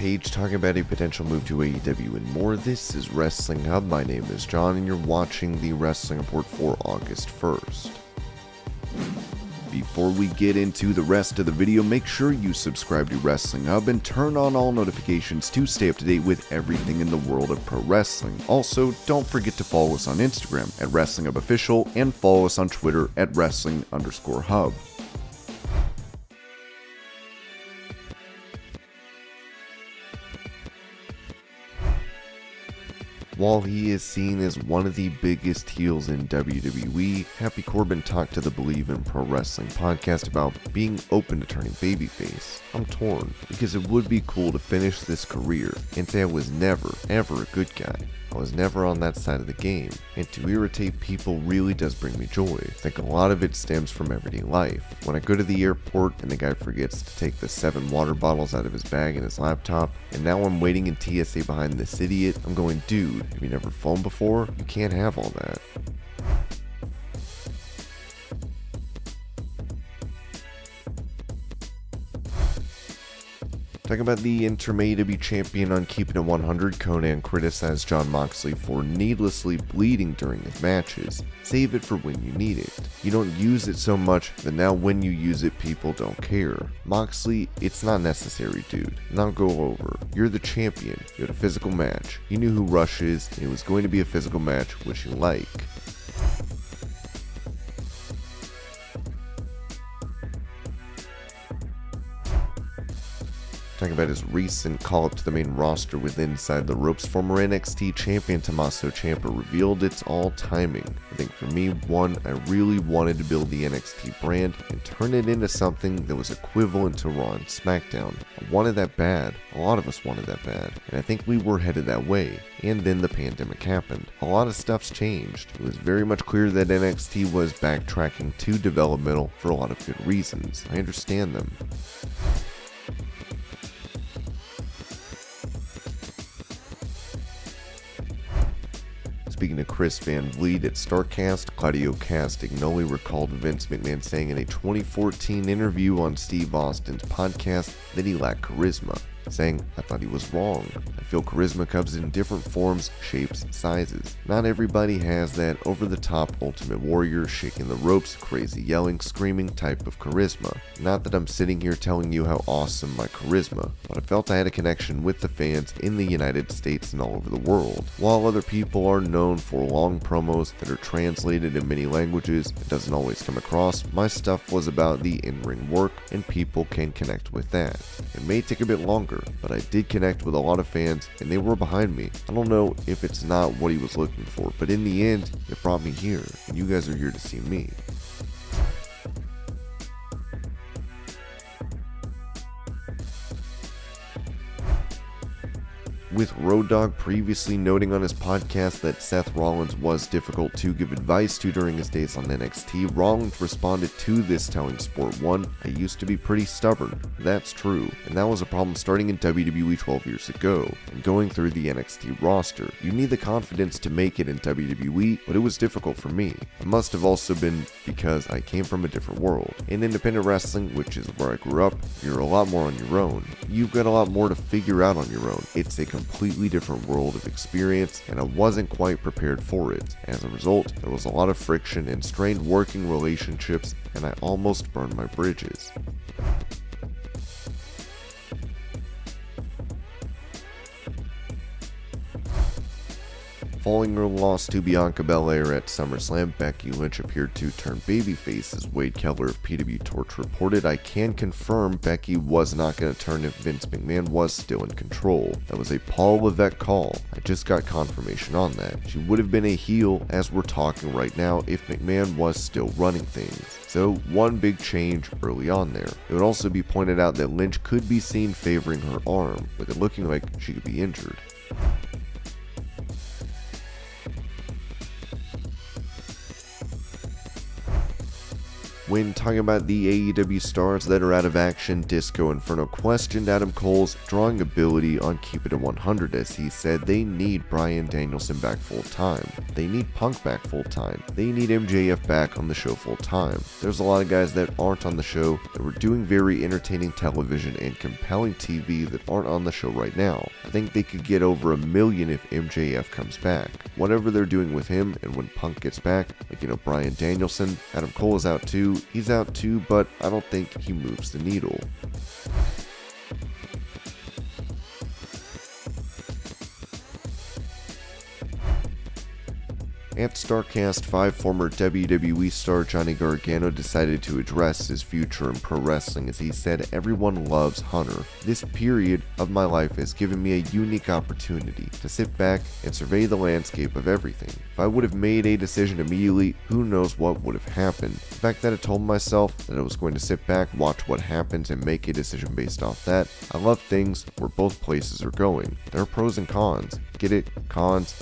Paige talking about a potential move to AEW and more. This is Wrestling Hub. My name is John and you're watching the Wrestling Report for August 1st. Before we get into the rest of the video, make sure you subscribe to Wrestling Hub and turn on all notifications to stay up to date with everything in the world of pro wrestling. Also, don't forget to follow us on Instagram at Wrestling Hub Official and follow us on Twitter at Wrestling_Hub. While he is seen as one of the biggest heels in WWE, Happy Corbin talked to the Believe in Pro Wrestling podcast about being open to turning babyface. I'm torn, because it would be cool to finish this career and say I was never, ever a good guy. I was never on that side of the game, and to irritate people really does bring me joy. I think a lot of it stems from everyday life. When I go to the airport and the guy forgets to take the 7 water bottles out of his bag and his laptop, and now I'm waiting in TSA behind this idiot, I'm going, dude, have you never flown before? You can't have all that. Talking about the interim AEW champion on Keeping It 100, Conan criticized Jon Moxley for needlessly bleeding during his matches. Save it for when you need it. You don't use it so much that now when you use it, people don't care. Moxley, it's not necessary, dude. Now go over. You're the champion. You had a physical match. You knew who Rush is, and it was going to be a physical match, which you like. Talking about his recent call-up to the main roster with Inside the Ropes, former NXT champion Tommaso Ciampa revealed it's all timing. I think for me, one, I really wanted to build the NXT brand and turn it into something that was equivalent to Raw and SmackDown. I wanted that bad. A lot of us wanted that bad. And I think we were headed that way. And then the pandemic happened. A lot of stuff's changed. It was very much clear that NXT was backtracking to developmental for a lot of good reasons. I understand them. Speaking of Chris Van Vliet at StarCast, Claudio Castagnoli recalled Vince McMahon saying in a 2014 interview on Steve Austin's podcast that he lacked charisma, saying, "I thought he was wrong. I feel charisma comes in different forms, shapes, sizes. Not everybody has that over-the-top Ultimate Warrior, shaking the ropes, crazy yelling, screaming type of charisma. Not that I'm sitting here telling you how awesome my charisma, but I felt I had a connection with the fans in the United States and all over the world. While other people are known for long promos that are translated in many languages, it doesn't always come across. My stuff was about the in-ring work, and people can connect with that. It may take a bit longer, but I did connect with a lot of fans and they were behind me. I don't know if it's not what he was looking for, but in the end, it brought me here, and you guys are here to see me." With Road Dogg previously noting on his podcast that Seth Rollins was difficult to give advice to during his days on NXT, Rollins responded to this telling Sport 1, "I used to be pretty stubborn. That's true, and that was a problem starting in WWE 12 years ago, and going through the NXT roster. You need the confidence to make it in WWE, but it was difficult for me. It must have also been because I came from a different world. In independent wrestling, which is where I grew up, you're a lot more on your own. You've got a lot more to figure out on your own. It's a completely different world of experience, and I wasn't quite prepared for it. As a result, there was a lot of friction and strained working relationships, and I almost burned my bridges." Following her loss to Bianca Belair at Summerslam, Becky Lynch appeared to turn babyface as Wade Keller of PW Torch reported, "I can confirm Becky was not going to turn if Vince McMahon was still in control. That was a Paul Levesque call. I just got confirmation on that. She would have been a heel as we're talking right now if McMahon was still running things." So one big change early on there. It would also be pointed out that Lynch could be seen favoring her arm, with it looking like she could be injured. When talking about the AEW stars that are out of action, Disco Inferno questioned Adam Cole's drawing ability on Keep It at 100 as he said they need Bryan Danielson back full time. They need Punk back full time. They need MJF back on the show full time. There's a lot of guys that aren't on the show that were doing very entertaining television and compelling TV that aren't on the show right now. I think they could get over 1 million if MJF comes back. Whatever they're doing with him, and when Punk gets back, like Bryan Danielson, Adam Cole is out too. He's out too, but I don't think he moves the needle. At StarCast 5, former WWE star Johnny Gargano decided to address his future in pro wrestling as he said, "Everyone loves Hunter. This period of my life has given me a unique opportunity to sit back and survey the landscape of everything. If I would have made a decision immediately, who knows what would have happened. The fact that I told myself that I was going to sit back, watch what happens, and make a decision based off that. I love things where both places are going. There are pros and cons. Get it? Cons,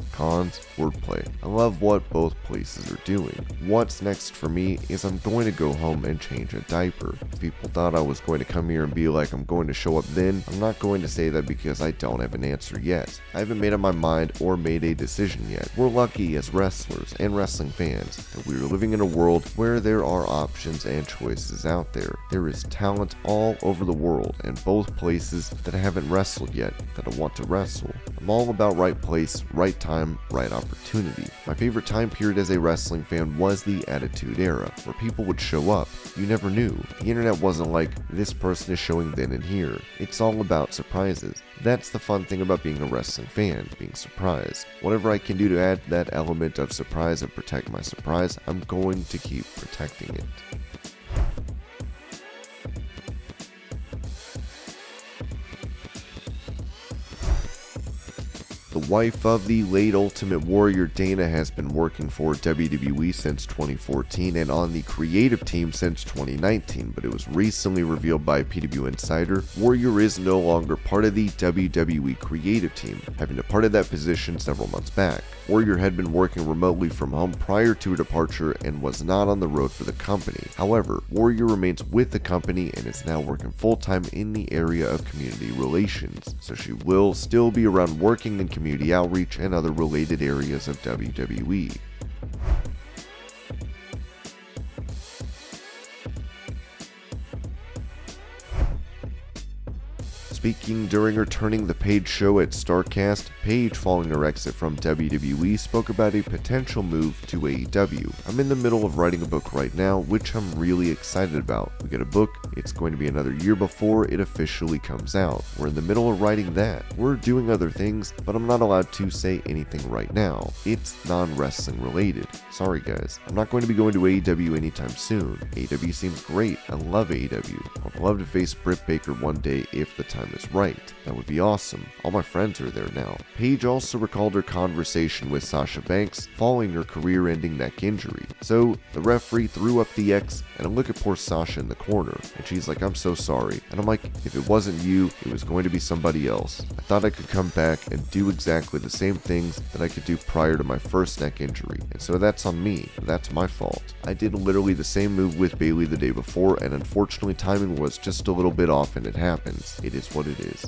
wordplay. I love what both places are doing. What's next for me is I'm going to go home and change a diaper. If people thought I was going to come here and be like I'm going to show up then, I'm not going to say that because I don't have an answer yet. I haven't made up my mind or made a decision yet. We're lucky as wrestlers and wrestling fans that we are living in a world where there are options and choices out there. There is talent all over the world and both places that I haven't wrestled yet that I want to wrestle. I'm all about right place, right time, right opportunity. My favorite time period as a wrestling fan was the Attitude Era, where people would show up. You never knew. The internet wasn't like, this person is showing then and here. It's all about surprises. That's the fun thing about being a wrestling fan, being surprised. Whatever I can do to add that element of surprise and protect my surprise, I'm going to keep protecting it. The wife of the late Ultimate Warrior, Dana, has been working for WWE since 2014 and on the creative team since 2019, but it was recently revealed by PW Insider, Warrior is no longer part of the WWE creative team, having departed that position several months back. Warrior had been working remotely from home prior to her departure and was not on the road for the company. However, Warrior remains with the company and is now working full-time in the area of community relations, so she will still be around working in community outreach and other related areas of WWE. Speaking during returning the Paige show at StarCast, Paige, following her exit from WWE, spoke about a potential move to AEW. "I'm in the middle of writing a book right now, which I'm really excited about. We get a book, it's going to be another year before it officially comes out. We're in the middle of writing that. We're doing other things, but I'm not allowed to say anything right now. It's non-wrestling related. Sorry guys, I'm not going to be going to AEW anytime soon. AEW seems great. I love AEW. I'd love to face Britt Baker one day if the time is right. That would be awesome. All my friends are there now." Paige also recalled her conversation with Sasha Banks following her career-ending neck injury. "So the referee threw up the X and I look at poor Sasha in the corner and she's like, 'I'm so sorry.' And I'm like, if it wasn't you, it was going to be somebody else. I thought I could come back and do exactly the same things that I could do prior to my first neck injury. And so that's on me. That's my fault. I did literally the same move with Bayley the day before and unfortunately timing was just a little bit off and it happens. It is what it is."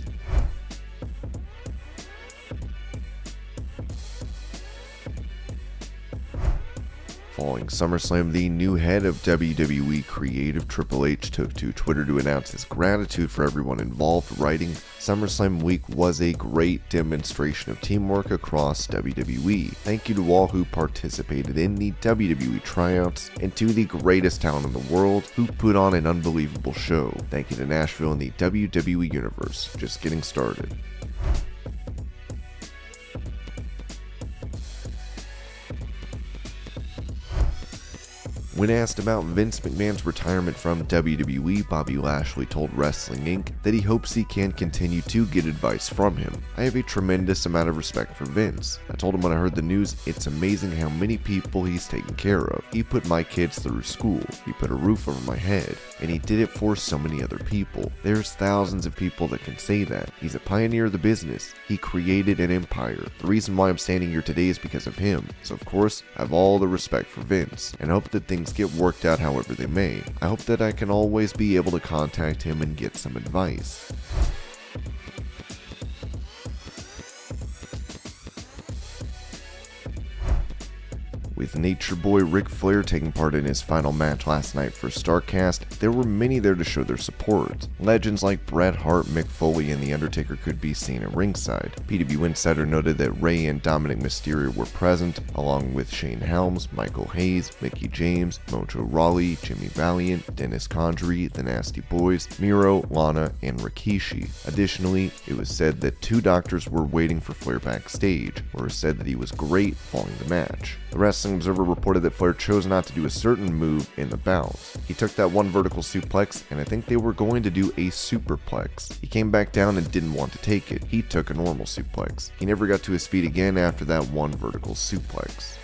Following SummerSlam, the new head of WWE Creative, Triple H, took to Twitter to announce his gratitude for everyone involved, writing, "SummerSlam week was a great demonstration of teamwork across WWE. Thank you to all who participated in the WWE tryouts and to the greatest talent in the world who put on an unbelievable show. Thank you to Nashville and the WWE Universe. Just getting started." When asked about Vince McMahon's retirement from WWE, Bobby Lashley told Wrestling Inc. that he hopes he can continue to get advice from him. "I have a tremendous amount of respect for Vince. I told him when I heard the news, it's amazing how many people he's taken care of. He put my kids through school, he put a roof over my head, and he did it for so many other people. There's thousands of people that can say that. He's a pioneer of the business. He created an empire. The reason why I'm standing here today is because of him. So of course, I have all the respect for Vince, and hope that things things get worked out however they may. I hope that I can always be able to contact him and get some advice. With Nature Boy Ric Flair taking part in his final match last night for StarCast, there were many there to show their support. Legends like Bret Hart, Mick Foley, and The Undertaker could be seen at ringside. PW Insider noted that Rey and Dominic Mysterio were present, along with Shane Helms, Michael Hayes, Mickie James, Mojo Rawley, Jimmy Valiant, Dennis Condrey, The Nasty Boys, Miro, Lana, and Rikishi. Additionally, it was said that 2 doctors were waiting for Flair backstage, where it was said that he was great following the match. The Wrestling Observer reported that Flair chose not to do a certain move in the bout. He took that one vertical suplex, and I think they were going to do a superplex. He came back down and didn't want to take it. He took a normal suplex. He never got to his feet again after that one vertical suplex.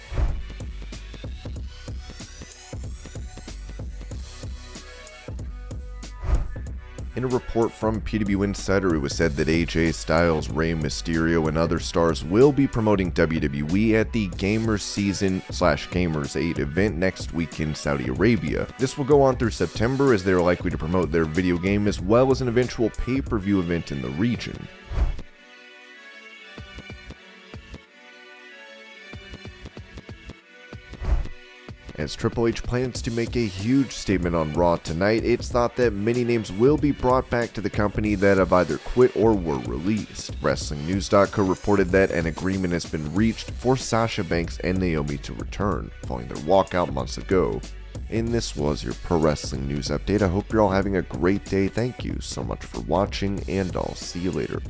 In a report from PW Insider, it was said that AJ Styles, Rey Mysterio, and other stars will be promoting WWE at the Gamers Season / Gamers 8 event next week in Saudi Arabia. This will go on through September, as they are likely to promote their video game as well as an eventual pay-per-view event in the region. As Triple H plans to make a huge statement on Raw tonight, it's thought that many names will be brought back to the company that have either quit or were released. WrestlingNews.co reported that an agreement has been reached for Sasha Banks and Naomi to return, following their walkout months ago. And this was your Pro Wrestling News Update. I hope you're all having a great day. Thank you so much for watching, and I'll see you later.